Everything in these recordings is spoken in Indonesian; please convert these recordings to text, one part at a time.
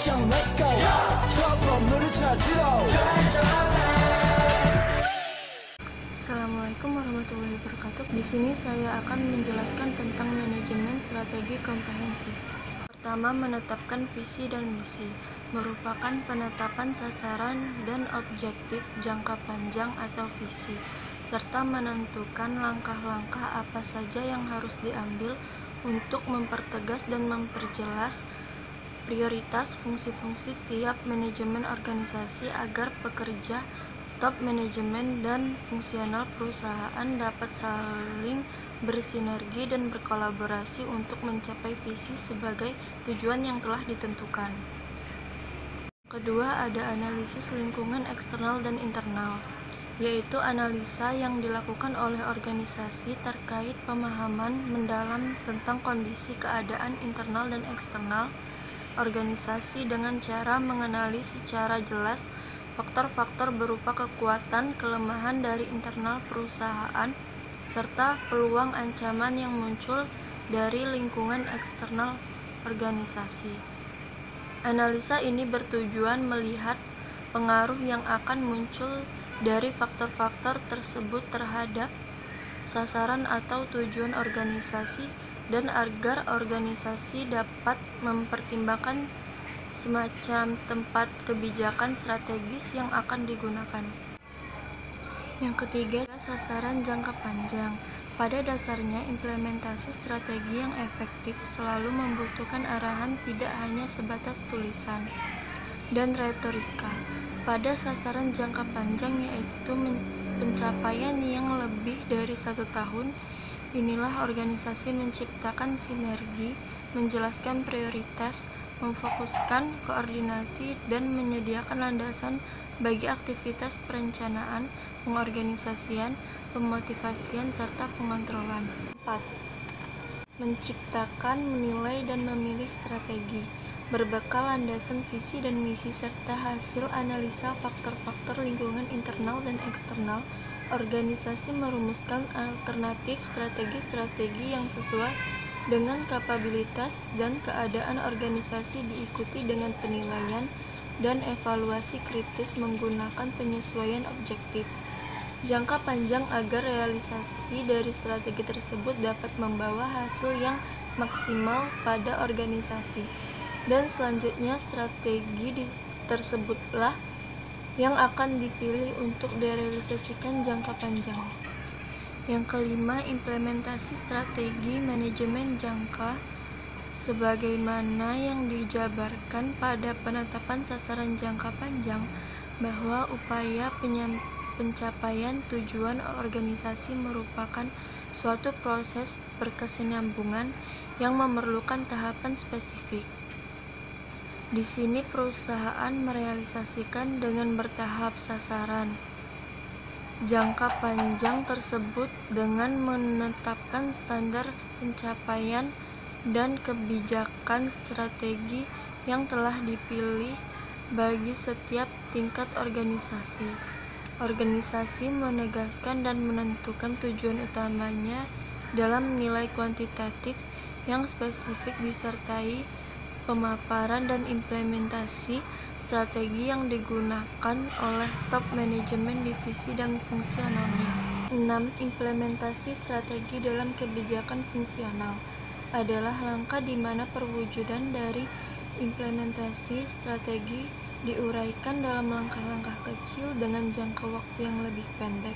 action, let's go. trouble 물을 찾으러. Assalamualaikum warahmatullahi wabarakatuh. Di sini saya akan menjelaskan tentang manajemen strategi komprehensif. Pertama, menetapkan visi dan misi merupakan penetapan sasaran dan objektif jangka panjang atau visi, serta menentukan langkah-langkah apa saja yang harus diambil untuk mempertegas dan memperjelas prioritas fungsi-fungsi tiap manajemen organisasi agar pekerja, top manajemen, dan fungsional perusahaan dapat saling bersinergi dan berkolaborasi untuk mencapai visi sebagai tujuan yang telah ditentukan. Kedua, ada analisis lingkungan eksternal dan internal, yaitu analisa yang dilakukan oleh organisasi terkait pemahaman mendalam tentang kondisi keadaan internal dan eksternal organisasi dengan cara mengenali secara jelas faktor-faktor berupa kekuatan, kelemahan dari internal perusahaan, serta peluang ancaman yang muncul dari lingkungan eksternal organisasi. Analisa ini bertujuan melihat pengaruh yang akan muncul dari faktor-faktor tersebut terhadap sasaran atau tujuan organisasi, dan agar organisasi dapat mempertimbangkan semacam tempat kebijakan strategis yang akan digunakan. Yang ketiga, sasaran jangka panjang. Pada dasarnya, implementasi strategi yang efektif selalu membutuhkan arahan tidak hanya sebatas tulisan dan retorika. Pada sasaran jangka panjang, yaitu pencapaian yang lebih dari 1 tahun, inilah organisasi menciptakan sinergi, menjelaskan prioritas, memfokuskan koordinasi, dan menyediakan landasan bagi aktivitas perencanaan, pengorganisasian, pemotivasian, serta pengontrolan. 4. Menciptakan, menilai, dan memilih strategi berbekal landasan visi dan misi serta hasil analisa faktor-faktor lingkungan internal dan eksternal. Organisasi merumuskan alternatif strategi-strategi yang sesuai dengan kapabilitas dan keadaan organisasi, diikuti dengan penilaian dan evaluasi kritis menggunakan penyesuaian objektif jangka panjang agar realisasi dari strategi tersebut dapat membawa hasil yang maksimal pada organisasi. Dan selanjutnya, strategi tersebutlah yang akan dipilih untuk direalisasikan jangka panjang. Yang kelima, implementasi strategi manajemen jangka sebagaimana yang dijabarkan pada penetapan sasaran jangka panjang, bahwa upaya pencapaian tujuan organisasi merupakan suatu proses berkesinambungan yang memerlukan tahapan spesifik. Di sini perusahaan merealisasikan dengan bertahap sasaran jangka panjang tersebut dengan menetapkan standar pencapaian dan kebijakan strategi yang telah dipilih bagi setiap tingkat organisasi. Organisasi menegaskan dan menentukan tujuan utamanya dalam nilai kuantitatif yang spesifik disertai pemaparan dan implementasi strategi yang digunakan oleh top manajemen divisi dan fungsionalnya. 6. Implementasi strategi dalam kebijakan fungsional adalah langkah di mana perwujudan dari implementasi strategi diuraikan dalam langkah-langkah kecil dengan jangka waktu yang lebih pendek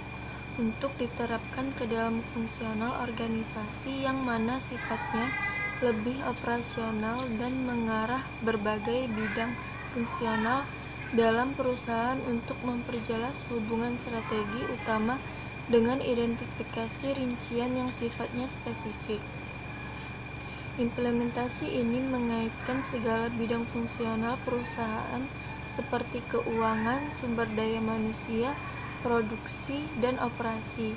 untuk diterapkan ke dalam fungsional organisasi yang mana sifatnya lebih operasional dan mengarah berbagai bidang fungsional dalam perusahaan untuk memperjelas hubungan strategi utama dengan identifikasi rincian yang sifatnya spesifik. Implementasi ini mengaitkan segala bidang fungsional perusahaan seperti keuangan, sumber daya manusia, produksi, dan operasi,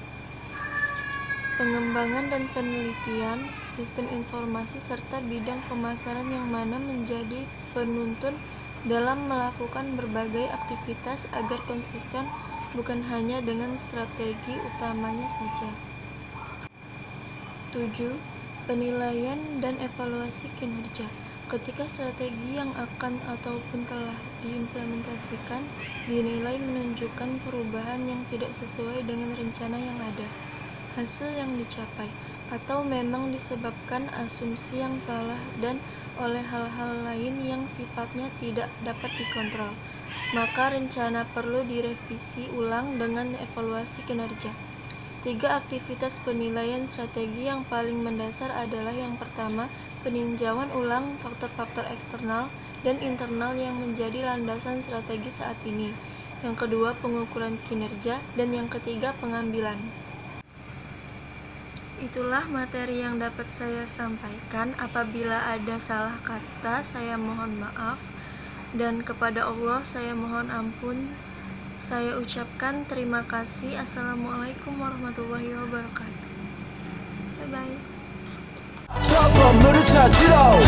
pengembangan dan penelitian, sistem informasi, serta bidang pemasaran yang mana menjadi penuntun dalam melakukan berbagai aktivitas agar konsisten bukan hanya dengan strategi utamanya saja. 7. Penilaian dan evaluasi kinerja Ketika strategi yang akan ataupun telah diimplementasikan dinilai menunjukkan perubahan yang tidak sesuai dengan rencana yang ada, hasil yang dicapai, atau memang disebabkan asumsi yang salah dan oleh hal-hal lain yang sifatnya tidak dapat dikontrol, maka rencana perlu direvisi ulang dengan evaluasi kinerja. 3 aktivitas penilaian strategi yang paling mendasar adalah yang pertama, peninjauan ulang faktor-faktor eksternal dan internal yang menjadi landasan strategi saat ini. Yang kedua, pengukuran kinerja, dan yang ketiga, pengambilan. Itulah materi yang dapat saya sampaikan. Apabila ada salah kata, saya mohon maaf, dan kepada Allah saya mohon ampun. Saya ucapkan terima kasih. Assalamualaikum warahmatullahi wabarakatuh. Bye-bye. 저 건물을 찾으러